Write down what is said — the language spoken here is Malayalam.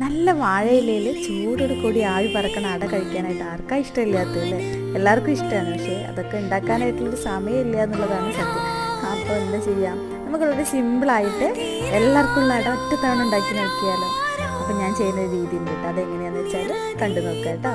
നല്ല വാഴയിലയിൽ ചൂടോട് കൂടി ആവി പറക്കണ അട കഴിക്കാനായിട്ട് ആർക്കാ ഇഷ്ടമില്ലാത്തല്ലേ? എല്ലാവർക്കും ഇഷ്ടമാണ്. പക്ഷേ അതൊക്കെ ഉണ്ടാക്കാനായിട്ടുള്ളൊരു സമയമില്ല എന്നുള്ളതാണ് സത്യം. അപ്പോൾ എന്താ ചെയ്യാം, നമുക്ക് വളരെ സിമ്പിളായിട്ട് എല്ലാവർക്കും ഉള്ള അട ഒറ്റ തവണ ഉണ്ടാക്കി നോക്കിയാലോ. അപ്പം ഞാൻ ചെയ്യുന്ന രീതി ഉണ്ട് കേട്ടോ. അതെങ്ങനെയാണെന്ന് വെച്ചാൽ കണ്ടു നോക്കാം കേട്ടോ.